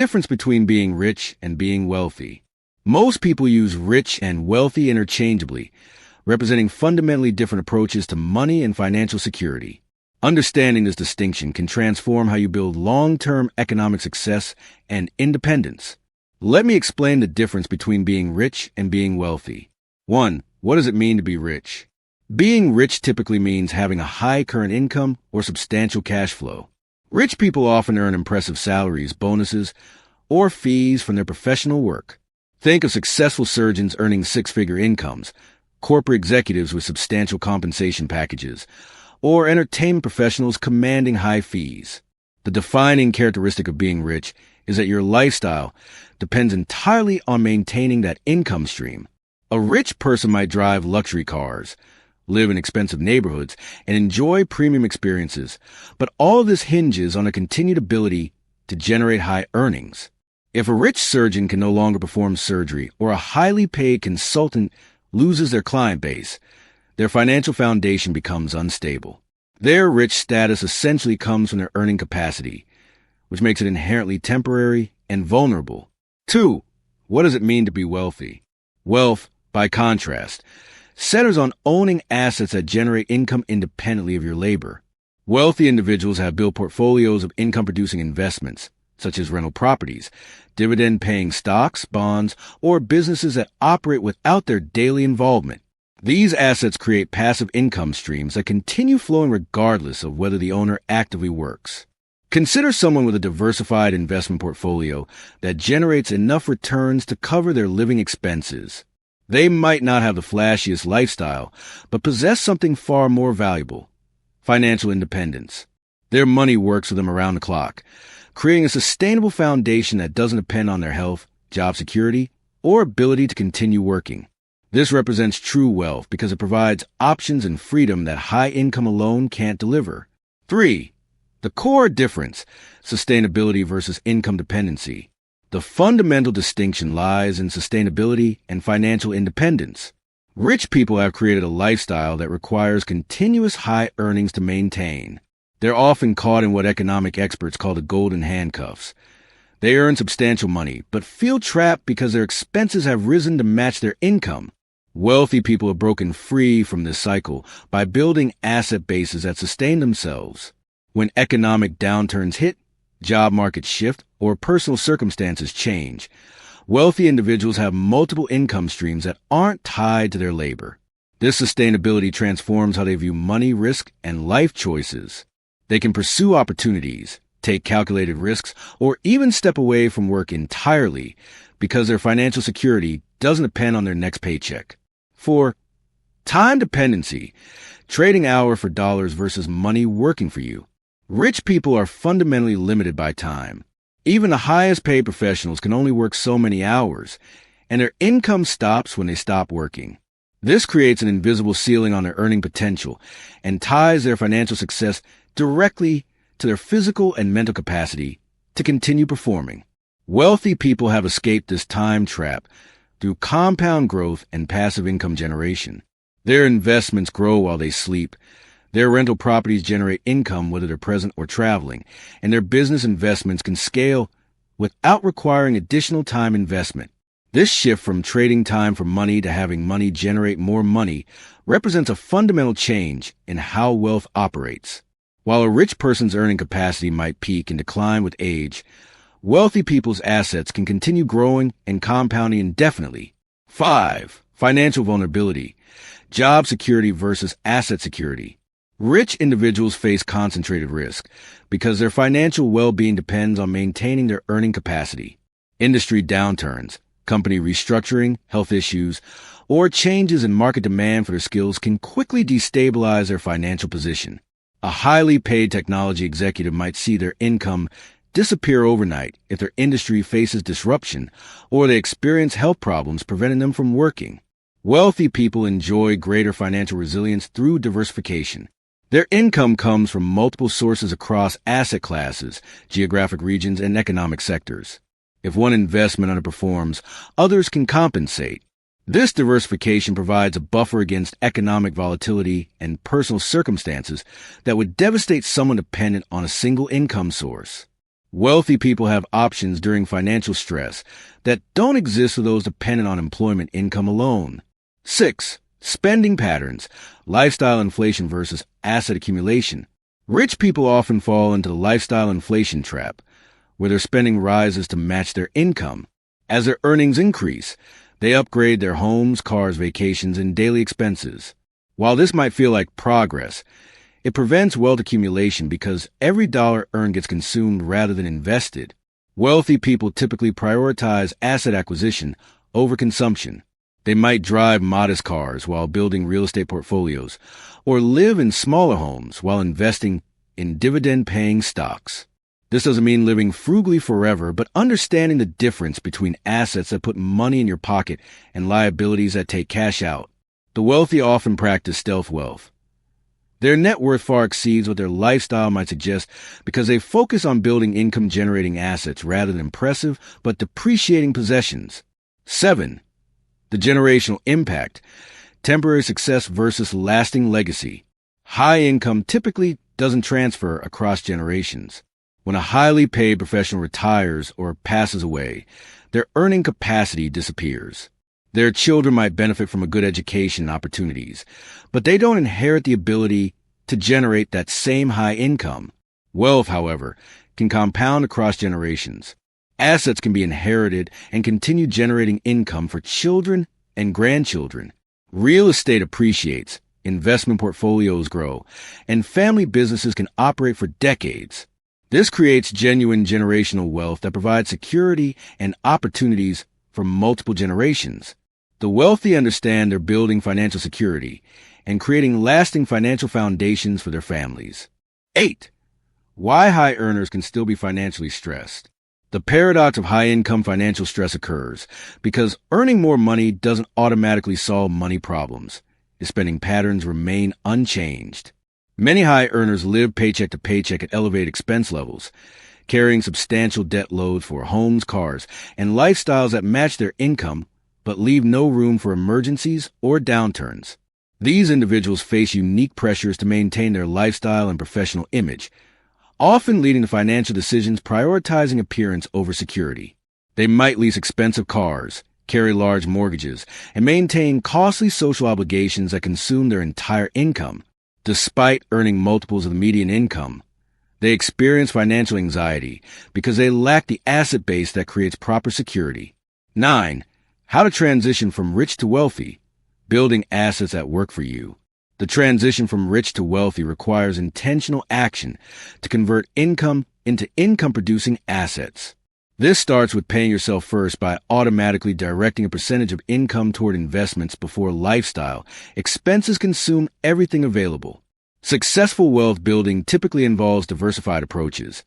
Difference between being rich and being wealthy. Most people use rich and wealthy interchangeably, representing fundamentally different approaches to money and financial security. Understanding this distinction can transform how you build long-term economic success and independence. Let me explain the difference between being rich and being wealthy. 1. What does it mean to be rich? Being rich typically means having a high current income or substantial cash flow. Rich people often earn impressive salaries, bonuses, or fees from their professional work. Think of successful surgeons earning six-figure incomes, corporate executives with substantial compensation packages, or entertainment professionals commanding high fees. The defining characteristic of being rich is that your lifestyle depends entirely on maintaining that income stream. A rich person might drive luxury cars, live in expensive neighborhoods, and enjoy premium experiences, but all this hinges on a continued ability to generate high earnings. If a rich surgeon can no longer perform surgery or a highly paid consultant loses their client base, their financial foundation becomes unstable. Their rich status essentially comes from their earning capacity, which makes it inherently temporary and vulnerable. 2. What does it mean to be wealthy? Wealth, by contrast, centers on owning assets that generate income independently of your labor. Wealthy individuals have built portfolios of income-producing investments, such as rental properties, dividend-paying stocks, bonds, or businesses that operate without their daily involvement. These assets create passive income streams that continue flowing regardless of whether the owner actively works. Consider someone with a diversified investment portfolio that generates enough returns to cover their living expenses. They might not have the flashiest lifestyle, but possess something far more valuable: financial independence. Their money works for them around the clock, creating a sustainable foundation that doesn't depend on their health, job security, or ability to continue working. This represents true wealth because it provides options and freedom that high income alone can't deliver. 3. The core difference: sustainability versus income dependency. The fundamental distinction lies in sustainability and financial independence. Rich people have created a lifestyle that requires continuous high earnings to maintain. They're often caught in what economic experts call the golden handcuffs. They earn substantial money, but feel trapped because their expenses have risen to match their income. Wealthy people have broken free from this cycle by building asset bases that sustain themselves. When economic downturns hit, job markets shift, or personal circumstances change, wealthy individuals have multiple income streams that aren't tied to their labor. This sustainability transforms how they view money, risk, and life choices. They can pursue opportunities, take calculated risks, or even step away from work entirely because their financial security doesn't depend on their next paycheck. 4. Time dependency: trading hour for dollars versus money working for you. Rich people are fundamentally limited by time. Even the highest paid professionals can only work so many hours, and their income stops when they stop working. This creates an invisible ceiling on their earning potential and ties their financial success directly to their physical and mental capacity to continue performing. Wealthy people have escaped this time trap through compound growth and passive income generation. Their investments grow while they sleep. Their rental properties generate income whether they're present or traveling, and their business investments can scale without requiring additional time investment. This shift from trading time for money to having money generate more money represents a fundamental change in how wealth operates. While a rich person's earning capacity might peak and decline with age, wealthy people's assets can continue growing and compounding indefinitely. 5. Financial vulnerability: job security versus asset security. Rich individuals face concentrated risk because their financial well-being depends on maintaining their earning capacity. Industry downturns, company restructuring, health issues, or changes in market demand for their skills can quickly destabilize their financial position. A highly paid technology executive might see their income disappear overnight if their industry faces disruption or they experience health problems preventing them from working. Wealthy people enjoy greater financial resilience through diversification. Their income comes from multiple sources across asset classes, geographic regions, and economic sectors. If one investment underperforms, others can compensate. This diversification provides a buffer against economic volatility and personal circumstances that would devastate someone dependent on a single income source. Wealthy people have options during financial stress that don't exist for those dependent on employment income alone. 6. Spending patterns, lifestyle inflation versus asset accumulation. Rich people often fall into the lifestyle inflation trap, where their spending rises to match their income. As their earnings increase, they upgrade their homes, cars, vacations, and daily expenses. While this might feel like progress, it prevents wealth accumulation because every dollar earned gets consumed rather than invested. Wealthy people typically prioritize asset acquisition over consumption. They might drive modest cars while building real estate portfolios, or live in smaller homes while investing in dividend-paying stocks. This doesn't mean living frugally forever, but understanding the difference between assets that put money in your pocket and liabilities that take cash out. The wealthy often practice stealth wealth. Their net worth far exceeds what their lifestyle might suggest because they focus on building income-generating assets rather than impressive but depreciating possessions. 7. The generational impact, temporary success versus lasting legacy. High income typically doesn't transfer across generations. When a highly paid professional retires or passes away, their earning capacity disappears. Their children might benefit from a good education and opportunities, but they don't inherit the ability to generate that same high income. Wealth, however, can compound across generations. Assets can be inherited and continue generating income for children and grandchildren. Real estate appreciates, investment portfolios grow, and family businesses can operate for decades. This creates genuine generational wealth that provides security and opportunities for multiple generations. The wealthy understand they're building financial security and creating lasting financial foundations for their families. 8. Why high earners can still be financially stressed. The paradox of high-income financial stress occurs because earning more money doesn't automatically solve money problems. Your spending patterns remain unchanged. Many high earners live paycheck to paycheck at elevated expense levels, carrying substantial debt loads for homes, cars, and lifestyles that match their income but leave no room for emergencies or downturns. These individuals face unique pressures to maintain their lifestyle and professional image, often leading to financial decisions prioritizing appearance over security. They might lease expensive cars, carry large mortgages, and maintain costly social obligations that consume their entire income. Despite earning multiples of the median income, they experience financial anxiety because they lack the asset base that creates proper security. 9. How to transition from rich to wealthy, building assets that work for you. The transition from rich to wealthy requires intentional action to convert income into income-producing assets. This starts with paying yourself first by automatically directing a percentage of income toward investments before lifestyle expenses consume everything available. Successful wealth building typically involves diversified approaches,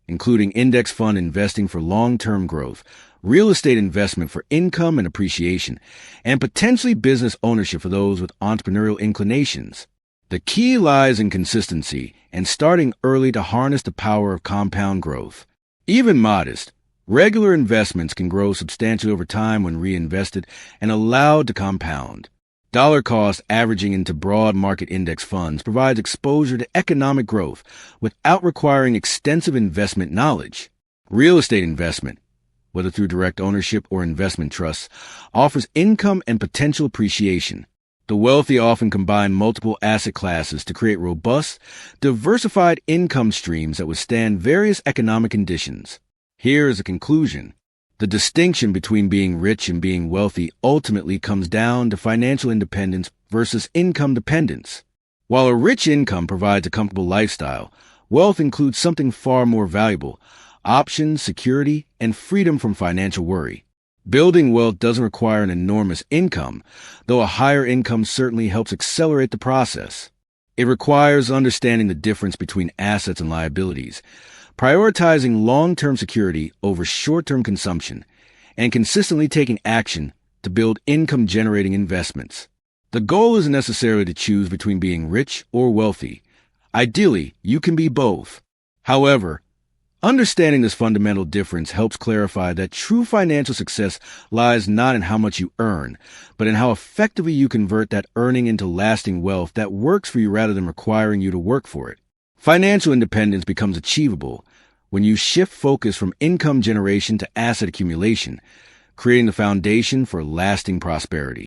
including index fund investing for long-term growth, real estate investment for income and appreciation, and potentially business ownership for those with entrepreneurial inclinations. The key lies in consistency and starting early to harness the power of compound growth. Even modest, regular investments can grow substantially over time when reinvested and allowed to compound. Dollar cost averaging into broad market index funds provides exposure to economic growth without requiring extensive investment knowledge. Real estate investment, whether through direct ownership or investment trusts, offers income and potential appreciation. The wealthy often combine multiple asset classes to create robust, diversified income streams that withstand various economic conditions. Here is a conclusion. The distinction between being rich and being wealthy ultimately comes down to financial independence versus income dependence. While a rich income provides a comfortable lifestyle, wealth includes something far more valuable: options, security, and freedom from financial worry. Building wealth doesn't require an enormous income, though a higher income certainly helps accelerate the process. It requires understanding the difference between assets and liabilities, prioritizing long-term security over short-term consumption, and consistently taking action to build income-generating investments. The goal isn't necessarily to choose between being rich or wealthy. Ideally, you can be both. However, understanding this fundamental difference helps clarify that true financial success lies not in how much you earn, but in how effectively you convert that earning into lasting wealth that works for you rather than requiring you to work for it. Financial independence becomes achievable when you shift focus from income generation to asset accumulation, creating the foundation for lasting prosperity.